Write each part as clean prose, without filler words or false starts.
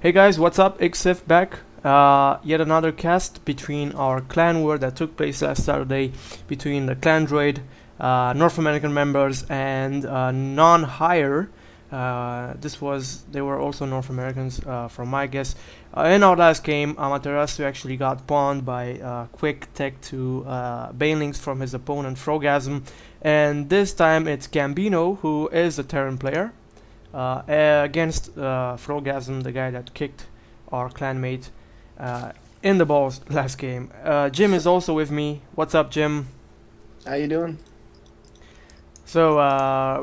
Hey guys, what's up? Xif back. Yet another cast between our clan war that took place last Saturday between the Clandroid, North American members, and NoneHigher. They were also North Americans, from my guess. In our last game, Amaterasu actually got pawned by quick tech to banelings from his opponent FroGasM, and this time it's Gambino, who is a Terran player, against FroGasM, the guy that kicked our clanmate in the balls last game. Jim is also with me. What's up, Jim? How you doing? So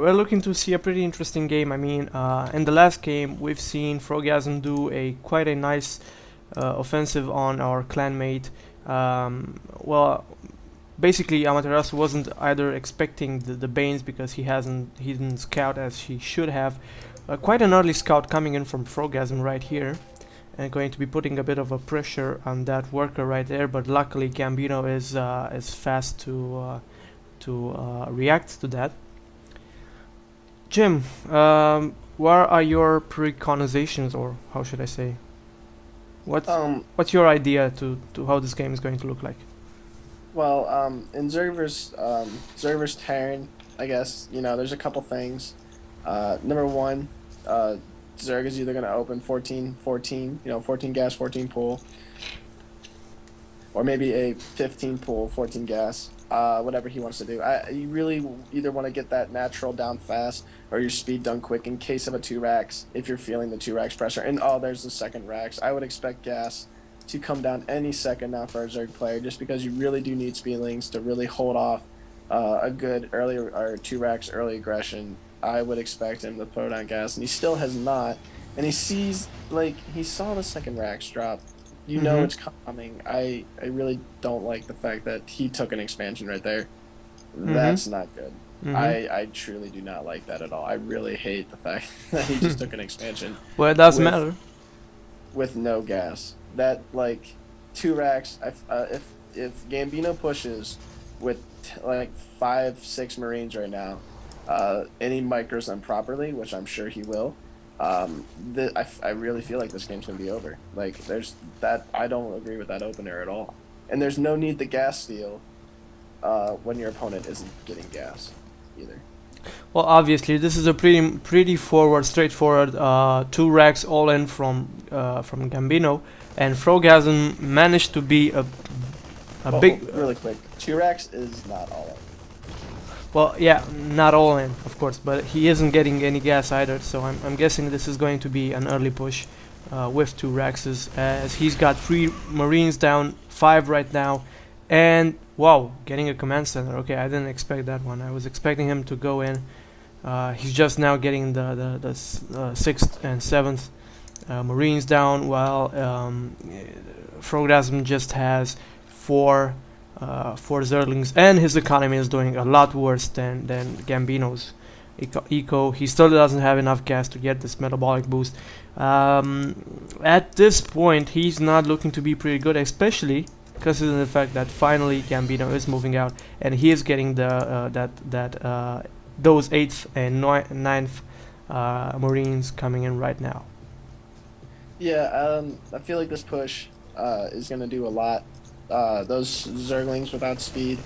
we're looking to see a pretty interesting game. I mean, in the last game, we've seen FroGasM do quite a nice offensive on our clanmate. Well, basically, Amaterasu wasn't either expecting the Banes because he didn't scout as he should have. Quite an early scout coming in from FroGasM right here, and going to be putting a bit of a pressure on that worker right there. But luckily, Gambino is fast to react to that. Jim, what are your preconizations, or how should I say? What's your idea to how this game is going to look like? Well, in Zerver's Terran, I guess, there's a couple things. Number one, Zerg is either going to open 14, 14 gas, 14 pool, or maybe a 15 pool, 14 gas, whatever he wants to do. You really either want to get that natural down fast or your speed done quick in case of a 2-racks, if you're feeling the 2-racks pressure. And there's the second racks. I would expect gas to come down any second now for a Zerg player, just because you really do need speedlings to really hold off a good early or 2-racks early aggression. I would expect him to put on gas, and he still has not. And he saw the second racks drop. You know it's coming. I really don't like the fact that he took an expansion right there. That's not good. I truly do not like that at all. I really hate the fact that he just took an expansion. Well, it doesn't matter. With no gas. That, 2-racks, if Gambino pushes with 5-6 Marines right now, and he micros them properly, which I'm sure he will, I really feel like this game's going to be over. I don't agree with that opener at all. And there's no need to gas steal when your opponent isn't getting gas either. Well, obviously, this is a pretty straightforward 2-racks all in from Gambino, and FroGasM managed to be a big. Really quick, 2-racks is not all in. Well, yeah, not all in, of course, but he isn't getting any gas either. So I'm guessing this is going to be an early push with 2-racks, as he's got 3 Marines down, 5 right now, and wow, getting a command center. Okay, I didn't expect that one. I was expecting him to go in. He's just now getting the 6th and 7th Marines down, while FroGasM just has 4 Zerglings, and his economy is doing a lot worse than Gambino's eco. He still doesn't have enough gas to get this metabolic boost. At this point, he's not looking to be pretty good, especially considering the fact that finally Gambino is moving out, and he is getting those 8th and 9th Marines coming in right now. Yeah, I feel like this push is going to do a lot. Those Zerglings without speed,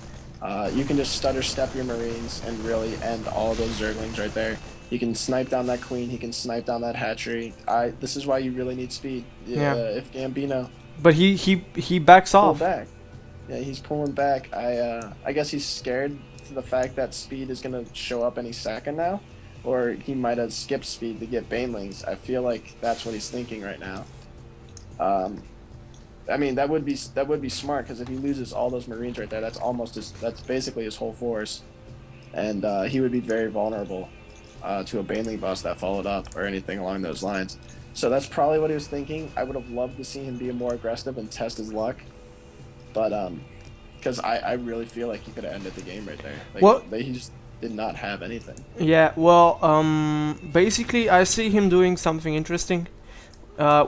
you can just stutter step your Marines and really end all those Zerglings right there. He can snipe down that Queen, he can snipe down that hatchery. This is why you really need speed. If Gambino... But he backs off. Back. Yeah, he's pulling back. I guess he's scared to the fact that speed is going to show up any second now. Or he might have skipped speed to get Banelings. I feel like that's what he's thinking right now. I mean, that would be smart, because if he loses all those Marines right there, that's basically his whole force, and he would be very vulnerable to a Baneling boss that followed up or anything along those lines. So that's probably what he was thinking. I would have loved to see him be more aggressive and test his luck, but because I really feel like he could have ended the game right there. He just did not have anything. Yeah, well, basically, I see him doing something interesting.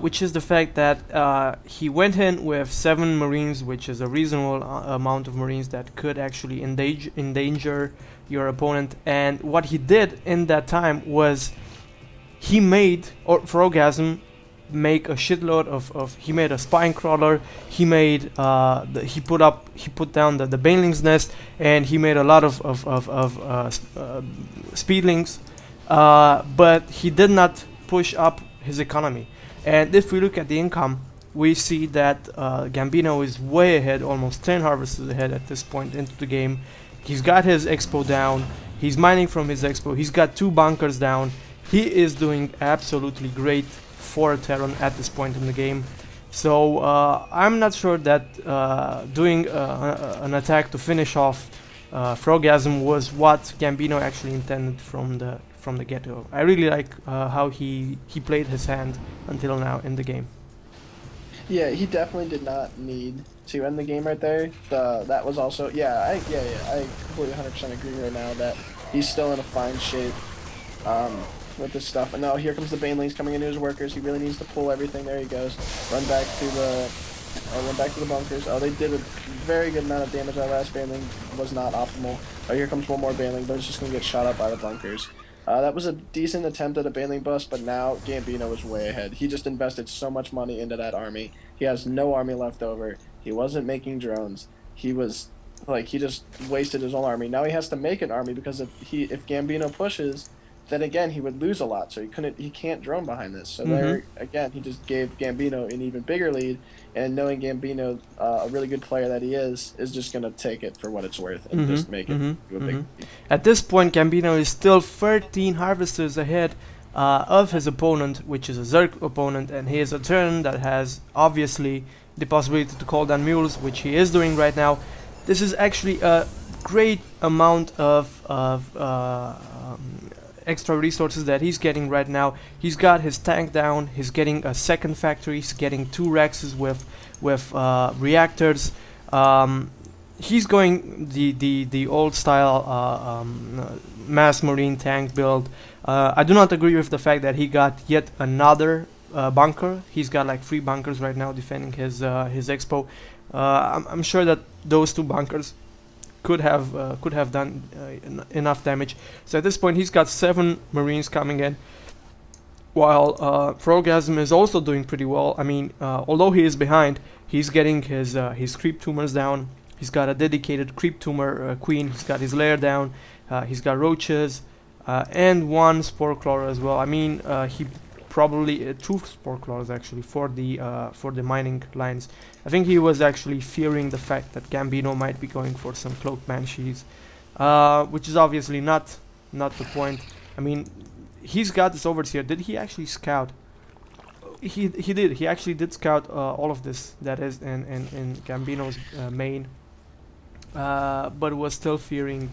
Which is the fact that he went in with 7 Marines, which is a reasonable amount of Marines that could actually endanger your opponent. And what he did in that time was he made FroGasM make a shitload of he made a spine crawler, he made he put down the baneling's nest, and he made a lot of speedlings, but he did not push up his economy. And if we look at the income, we see that Gambino is way ahead, almost 10 harvests ahead at this point into the game. He's got his expo down, he's mining from his expo, he's got 2 bunkers down. He is doing absolutely great for Terran at this point in the game. So I'm not sure that doing an attack to finish off FroGasM was what Gambino actually intended from the get-go. I really like how he played his hand until now in the game. Yeah, he definitely did not need to end the game right there. That was also I completely 100% agree right now that he's still in a fine shape with this stuff. And now here comes the banelings coming into his workers. He really needs to pull everything. There he goes. Run back to the bunkers. Oh, they did a very good amount of damage. That last baneling was not optimal. Oh, here comes one more baneling, but it's just gonna get shot up by the bunkers. That was a decent attempt at a baneling bust, but now Gambino is way ahead. He just invested so much money into that army. He has no army left over. He wasn't making drones. He just wasted his whole army. Now he has to make an army because if Gambino pushes, then again he would lose a lot. So he can't drone behind this. So there again he just gave Gambino an even bigger lead. And knowing Gambino, a really good player that he is just gonna take it for what it's worth and just make it to a big lead. At this point, Gambino is still 13 harvesters ahead of his opponent, which is a Zerg opponent, and he has a turn that has obviously the possibility to call down mules, which he is doing right now. This is actually a great amount of extra resources that he's getting right now. He's got his tank down, he's getting a second factory, he's getting 2 Rexes with reactors. He's going the old style mass marine tank build. I do not agree with the fact that he got yet another bunker. He's got like 3 bunkers right now defending his expo. I'm sure that those 2 bunkers could have done enough damage. So at this point he's got 7 marines coming in, while FroGasM is also doing pretty well. I mean, although he is behind, he's getting his creep tumors down. He's got a dedicated creep tumor queen. He's got his lair down. He's got roaches and 1 spore crawler as well. I mean, he probably 2 spore crawlers actually for the mining lines. I think he was actually fearing the fact that Gambino might be going for some cloaked banshees, which is obviously not the point. I mean, he's got this overseer. Did he actually scout? He did. He actually did scout all of this that is in Gambino's main, but was still fearing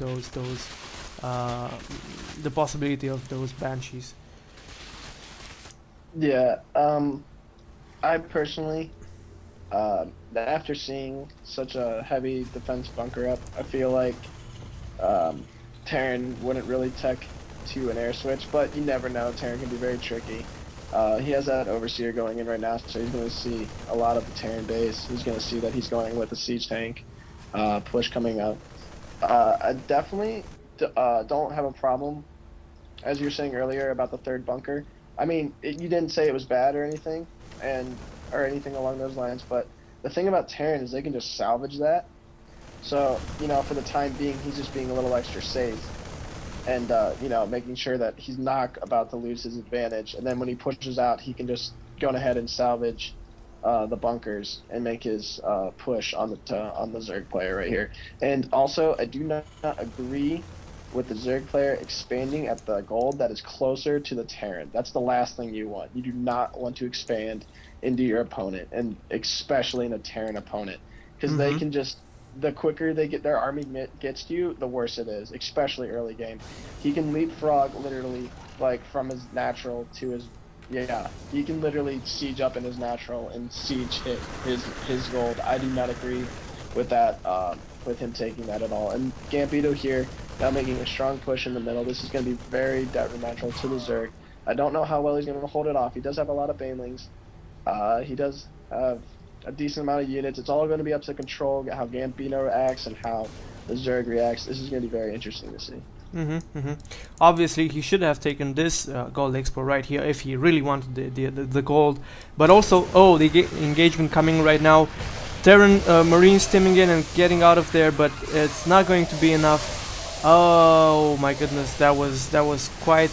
the possibility of those banshees. Yeah, I personally, after seeing such a heavy defense bunker up, I feel like Terran wouldn't really tech to an air switch, but you never know. Terran can be very tricky. He has that overseer going in right now, so he's going to see a lot of the Terran base. He's going to see that he's going with a siege tank push coming up. I definitely don't have a problem, as you were saying earlier about the 3rd bunker. I mean, you didn't say it was bad or anything, or anything along those lines, but the thing about Terran is they can just salvage that. So, for the time being, he's just being a little extra safe, and making sure that he's not about to lose his advantage. And then when he pushes out, he can just go ahead and salvage the bunkers and make his push on the Zerg player right here. And also, I do not agree with the Zerg player expanding at the gold that is closer to the Terran. That's the last thing you want. You do not want to expand into your opponent, and especially in a Terran opponent, because they can just, the quicker their army gets to you, the worse it is, especially early game. He can leapfrog literally like from his natural to his, he can literally siege up in his natural and siege hit his gold. I do not agree with that, with him taking that at all. And Gambino here, now making a strong push in the middle. This is going to be very detrimental to the Zerg. I don't know how well he's going to hold it off. He does have a lot of banelings. He does have a decent amount of units. It's all going to be up to control, how Gambino reacts and how the Zerg reacts. This is going to be very interesting to see. Obviously, he should have taken this gold expo right here if he really wanted the gold. But also, oh, the engagement coming right now. Terran Marines stimming in and getting out of there, but it's not going to be enough. Oh my goodness, that was quite.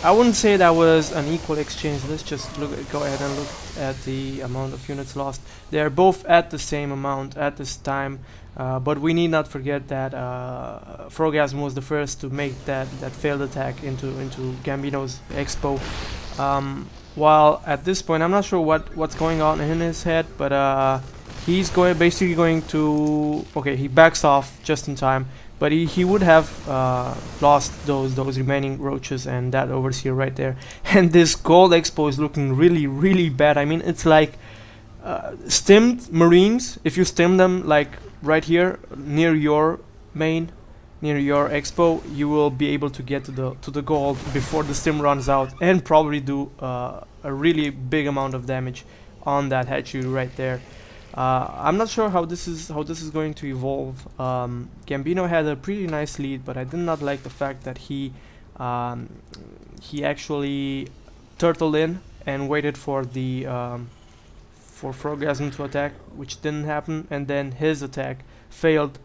I wouldn't say that was an equal exchange. Let's just go ahead and look at the amount of units lost. They are both at the same amount at this time, but we need not forget that FroGasM was the first to make that failed attack into Gambino's expo. While at this point, I'm not sure what's going on in his head, but he's basically going to. Okay, he backs off just in time. But he would have lost those remaining roaches and that overseer right there. And this gold expo is looking really bad. I mean, it's like stimmed marines. If you stim them like right here near your main, near your expo, you will be able to get to the gold before the stim runs out and probably do a really big amount of damage on that hatchery right there. I'm not sure how this is going to evolve. Gambino had a pretty nice lead, but I did not like the fact that he actually turtled in and waited for the for FroGasM to attack, which didn't happen, and then his attack failed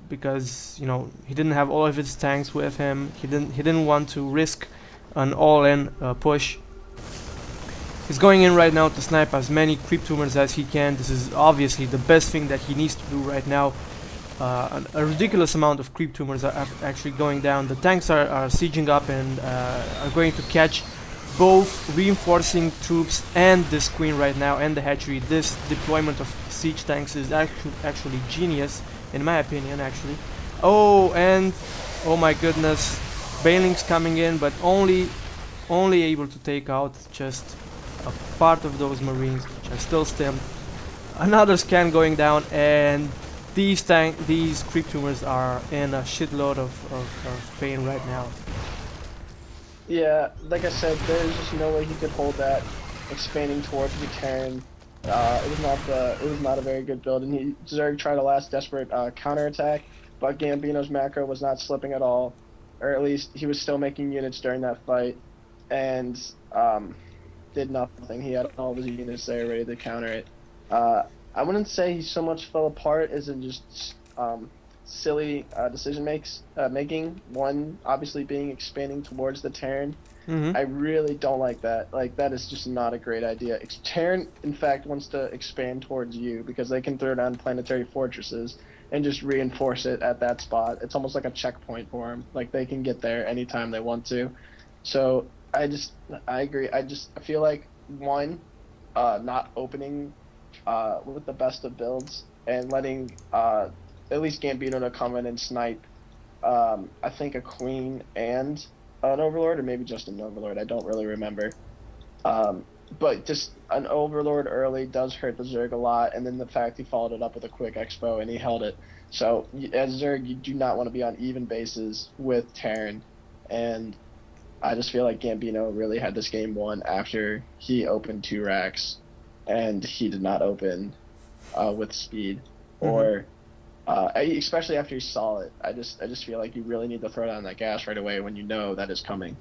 because he didn't have all of his tanks with him. He didn't want to risk an all-in push. He's going in right now to snipe as many creep tumors as he can. This is obviously the best thing that he needs to do right now. A ridiculous amount of creep tumors are actually going down. The tanks are sieging up and are going to catch both reinforcing troops and this queen right now and the hatchery. This deployment of siege tanks is actually genius, in my opinion, actually. Oh, and oh my goodness, Banelings coming in, but only able to take out just a part of those marines, which are still stemmed. Another scan going down, and these creep tumors are in a shitload of pain right now. Yeah, like I said, there's just no way he could hold that expanding towards the Terran. It was not a very good build, and Zerg tried a last desperate counterattack, but Gambino's macro was not slipping at all, or at least he was still making units during that fight, and did nothing. He had all of his units there ready to counter it. I wouldn't say he so much fell apart as in just silly decision making. One, obviously being expanding towards the Terran. I really don't like that. Like, that is just not a great idea. Terran, in fact, wants to expand towards you because they can throw down planetary fortresses and just reinforce it at that spot. It's almost like a checkpoint for them. Like, they can get there anytime they want to. So I agree. I feel like, one, not opening with the best of builds and letting at least Gambino to come in and snipe, I think, a queen and an overlord, or maybe just an overlord. I don't really remember. But just an overlord early does hurt the Zerg a lot, and then the fact he followed it up with a quick expo and he held it. So as Zerg, you do not want to be on even bases with Terran, and I just feel like Gambino really had this game won after he opened 2 racks, and he did not open with speed, or especially after he saw it. I just feel like you really need to throw down that gas right away when you know that is coming.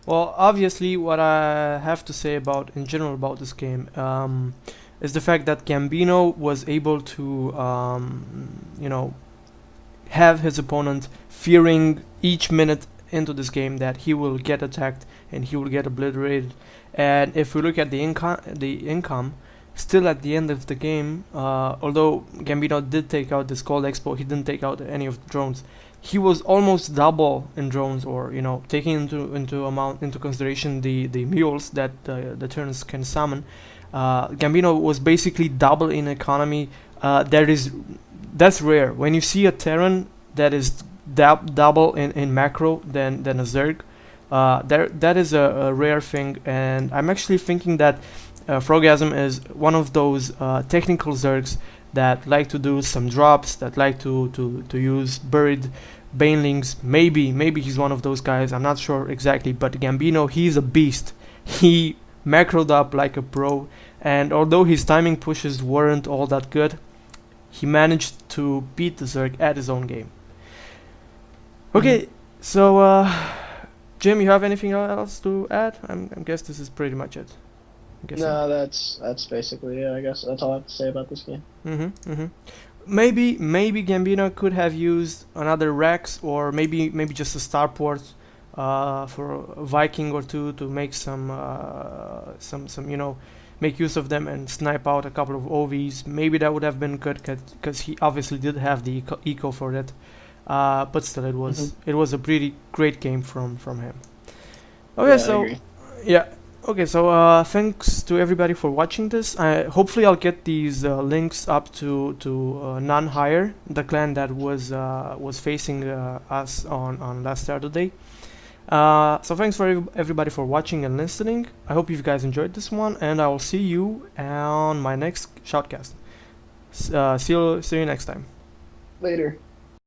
Well, obviously, what I have to say in general about this game is the fact that Gambino was able to, have his opponent fearing each minute into this game that he will get attacked and he will get obliterated. And if we look at the income, still at the end of the game, although Gambino did take out this gold expo, he didn't take out any of the drones. He was almost double in drones, or taking into consideration the mules that the Terrans can summon. Gambino was basically double in economy. That's rare. When you see a Terran that is double in macro than a Zerg, that is a rare thing. And I'm actually thinking that FroGasM is one of those technical Zergs that like to do some drops, that like to use buried banelings. Maybe he's one of those guys. I'm not sure exactly, but Gambino, he's a beast. He macroed up like a pro, and although his timing pushes weren't all that good, he managed to beat the Zerg at his own game. Okay, so Jim, you have anything else to add? I guess this is pretty much it. No, that's basically it. I guess that's all I have to say about this game. Maybe Gambino could have used another Rex, or maybe just a starport for a Viking or two to make some make use of them and snipe out a couple of OVs. Maybe that would have been good, because he obviously did have the eco for that. But still, it was a pretty great game from him. Okay, so thanks to everybody for watching this. Hopefully I'll get these links up to NoneHigher, the clan that was facing us on last Saturday. So thanks for everybody for watching and listening. I hope you guys enjoyed this one, and I will see you on my next shoutcast. See you next time. Later.